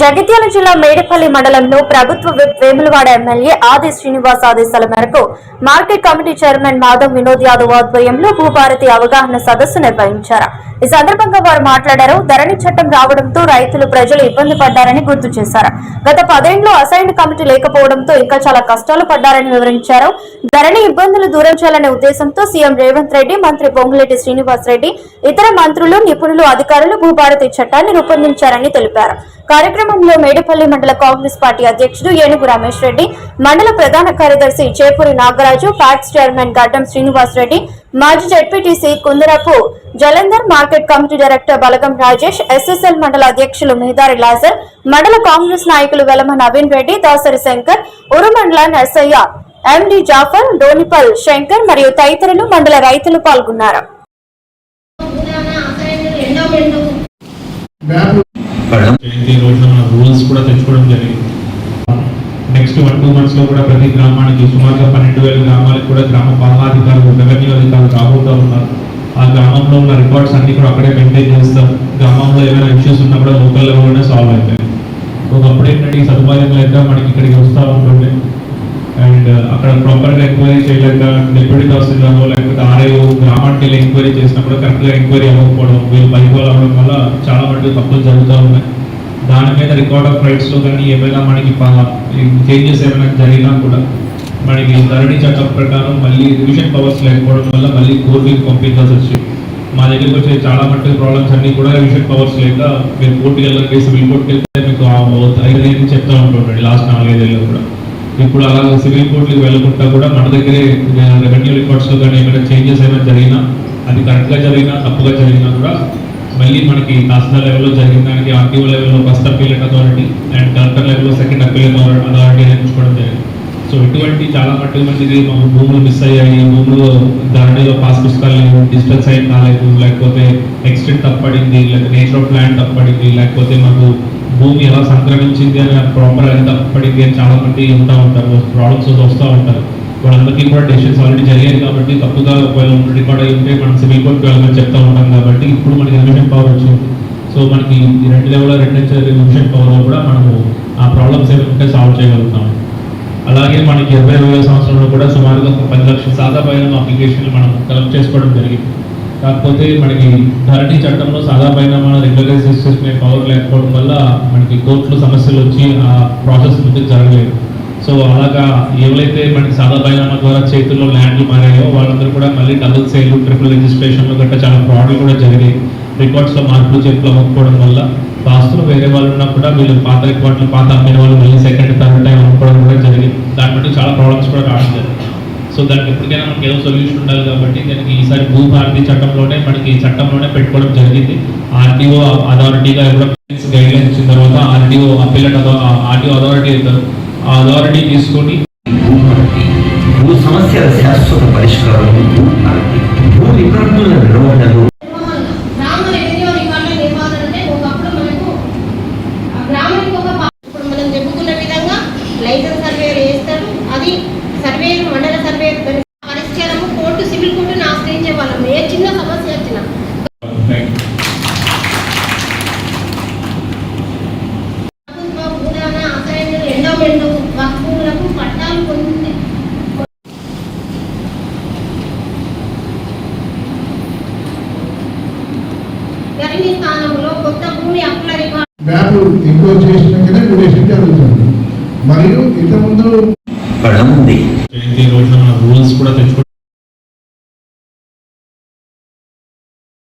జగిత్యాల జిల్లా మేడిపల్లి మండలంలో ప్రభుత్వ విప్ వేములవాడ ఎమ్మెల్యే ఆది శ్రీనివాస్ ఆదేశాల మేరకు market committee chairman Madhav Vinod Yadav ఆధ్వర్యంలో భూభారతి అవగాహన సదస్సు నిర్వహించారు. ఈ సందర్భంగా వారు మాట్లాడారు. ధరణి చట్టం రావడంతో రైతులు ప్రజలు ఇబ్బంది పడ్డారని గుర్తు చేశారు. గత 10 ఏళ్లు అసైన్డ్ కమిటీ లేకపోవడంతో ఇంకా చాలా కష్టాలు పడ్డారని వివరించారు. ధరణి ఇబ్బందులు దూరం చేయాలనే ఉద్దేశంతో సీఎం రేవంత్ రెడ్డి, మంత్రి పొంగులేటి శ్రీనివాస్ రెడ్డి, ఇతర మంత్రులు, నిపుణులు, అధికారులు భూభారతి చట్టాన్ని రూపొందించారని తెలిపారు. కార్యక్రమంలో మేడిపల్లి మండల కాంగ్రెస్ పార్టీ అధ్యక్షుడు ఏనుగు రమేష్ రెడ్డి, మండల ప్రధాన కార్యదర్శి చేపూరి నాగరాజు, ప్యాక్స్ చైర్మన్ గడ్డం శ్రీనివాస్ రెడ్డి, మాజీ ZPTC Kundarapu Jalandhar, market committee director Balagam Rajesh, SSL మండల అధ్యక్షులు మిహిదారి లాజర్, మండల కాంగ్రెస్ నాయకులు వెలమ నవీన్ రెడ్డి, దాసరి శంకర్, ఉరుమండల నర్సయ్య, ఎండి జాఫర్, డోనిపల్ శంకర్ మరియు తదితరులు మండల రైతులు పాల్గొన్నారు. రూల్స్ కూడా తెచ్చుకోవడం జరిగింది. నెక్స్ట్ 1-2 months లో కూడా ప్రతి గ్రామానికి సుమారుగా 12,000 గ్రామాలకు కూడా గ్రామ పాలనాధికారులు, రెవెన్యూ అధికారులు రాబోతూ ఉన్నారు. ఆ గ్రామంలో ఉన్న రికార్డ్స్ అన్ని కూడా అక్కడే మెయింటైన్ చేస్తాం. గ్రామంలో ఏమైనా ఇష్యూస్ ఉన్నా కూడా లోకల్ లెవెల్లోనే సాల్వ్ అవుతాయి. ఒకప్పుడు ఏంటంటే ఈ సదుపాయం లేక మనకి ఇక్కడికి వస్తూ ఉంటుండే అండ్ అక్కడ ప్రాపర్గా ఎంక్వైరీ చేయలేక డిప్యూటీ తహసీల్దార్లో లేకపోతే ఆర్ఐఓ గ్రామానికి వెళ్ళి ఎంక్వైరీ చేసినప్పుడు కరెక్ట్గా ఎంక్వైరీ అవ్వకపోవడం, వీళ్ళు బైకోలు అవ్వడం వల్ల చాలా మటుకు తప్పులు జరుగుతూ ఉన్నాయి. దాని మీద రికార్డ్ ఆఫ్ రైట్స్లో కానీ ఏమైనా మనకి చేంజెస్ ఏమైనా జరిగినా కూడా మనకి ధరణి చట్టం ప్రకారం మళ్ళీ రివిజన్ పవర్స్ లేకపోవడం వల్ల మళ్ళీ కోర్టుకి పంపించాల్సి వచ్చింది. మా దగ్గరికి వచ్చే చాలా మటుకు ప్రాబ్లమ్స్ అన్నీ కూడా రివిజన్ పవర్స్ లేక మీరు కోర్టుకి వెళ్ళాలి, సివిల్ కోర్టుకి వెళ్తే మీకు 5 ఏళ్ళు చెప్తూ ఉంటుండండి లాస్ట్ 4-5 ఏళ్ళు కూడా. ఇప్పుడు అలా సివిల్ కోర్టుకి వెళ్ళకుండా కూడా మన దగ్గరే రెవెన్యూ రికార్డ్స్లో కానీ ఏమైనా చేంజెస్ ఏమైనా జరిగినా, అది కరెక్ట్గా జరిగినా తప్పుగా జరిగినా కూడా మళ్ళీ మనకి తహసీల్దార్ లెవెల్లో జరిగిన దానికి ఆర్టీఓ లెవెల్లో first appellate authority and collector లెవెల్లో సెకండ్ అప్పీలేట్ అథారిటీ నేర్చుకోవడం జరిగింది. సో ఇటువంటి చాలా మట్టుకు మంచిది భూములు మిస్ అయ్యాయి, భూములు ధరణిలో పాస్ పుస్తకాలు లేవు, డిజిటల్ సైన్ కాలేదు, లేకపోతే ఎక్స్టెంట్ తప్పడింది, లేకపోతే నేచర్ ఆఫ్ ల్యాండ్ తప్పడింది, లేకపోతే మాకు భూమి ఎలా సంక్రమించింది అని ప్రాపర్ అది తప్పడింది అని చాలా మంది ఉంటా ఉంటారు, ప్రాబ్లమ్స్ వస్తూ ఉంటారు. వాళ్ళందరికీ కూడా డెసిషన్స్ ఆల్రెడీ జరిగాయి కాబట్టి తప్పుగా ఒకవేళ రికార్డ్ అయి ఉంటే మనం సివిల్ కోర్టుకి వెళ్ళమని చెప్తా ఉంటాం. కాబట్టి ఇప్పుడు మనకి రివిజన్ పవర్ వచ్చింది. సో మనకి 2 లెవెల్ రివిజన్ పవర్లో కూడా మనము ఆ ప్రాబ్లమ్స్ ఏమైనా ఉంటే సాల్వ్ చేయగలుగుతాం. అలాగే మనకి 2020 సంవత్సరంలో కూడా సుమారుగా 10 లక్షల సాదా పైన అప్లికేషన్లు మనం కలెక్ట్ చేసుకోవడం జరిగింది. కాకపోతే మనకి ధరణి చట్టంలో సాదా పైన మనం రెగ్యులరైజ్ చేసుకునే పవర్ లేకపోవడం వల్ల మనకి కోర్టులో సమస్యలు వచ్చి ఆ ప్రాసెస్ ముందుకు జరగలేదు. సో అలాగా ఎవరైతే మనకి సాదా బైనామా ద్వారా చేతుల్లో ల్యాండ్లు మారాయో వాళ్ళందరూ కూడా మళ్ళీ డబుల్ సేల్, ట్రిపుల్ రిజిస్ట్రేషన్లు గట్రా చాలా ఫ్రాడ్లు కూడా జరిగాయి. రికార్డ్స్లో మార్పులు చేతులు అమ్ముకోవడం వల్ల ఆస్తులు వేరే వాళ్ళు ఉన్నా కూడా వీళ్ళు పాత రికార్డులు పాత అమ్మిన వాళ్ళు మళ్ళీ సెకండ్ థర్డ్ టైం అమ్ముకోవడం కూడా జరిగింది. దాని బట్టి చాలా ప్రాబ్లమ్స్ కూడా రావడం జరిగింది. సో దానికి ఎప్పటికైనా మనకి ఏదో సొల్యూషన్ ఉండాలి కాబట్టి దానికి ఈసారి భూభారతి చట్టంలోనే మనకి చట్టంలోనే పెట్టుకోవడం జరిగింది. ఆర్టీఓ అథారిటీగా కూడా గైడ్ లైన్స్ ఇచ్చిన తర్వాత ఆర్టీఓ అప్పీలేట్ ఆర్టీఓ అథారిటీ అవుతారు. ఆ అథారిటీ తీసుకొని భూ సమస్యల శాశ్వత పరిష్కారం, భూ రికార్డుల నిర్వహణలు, మనం చెప్పుకున్న విధంగా లైసెన్స్ సర్వేలు చేస్తారు. అది సర్వే మండల సర్వే పరిష్కారము కోర్టు, సివిల్ కోర్టును ఆశ్రయించే వాళ్ళం ఏ చిన్న సమస్య వచ్చినా. వక్ఫులకు పట్టాలు పొంది ధరణి స్థానంలో కొత్త భూమి హక్కుల మ్యాప్ ఇంపోజ్ చేసినాకనే డ్యూరేషన్ జరుగుతుంది. మరియు ఇంతకుముందు రూల్స్ కూడా తెచ్చుకోవడం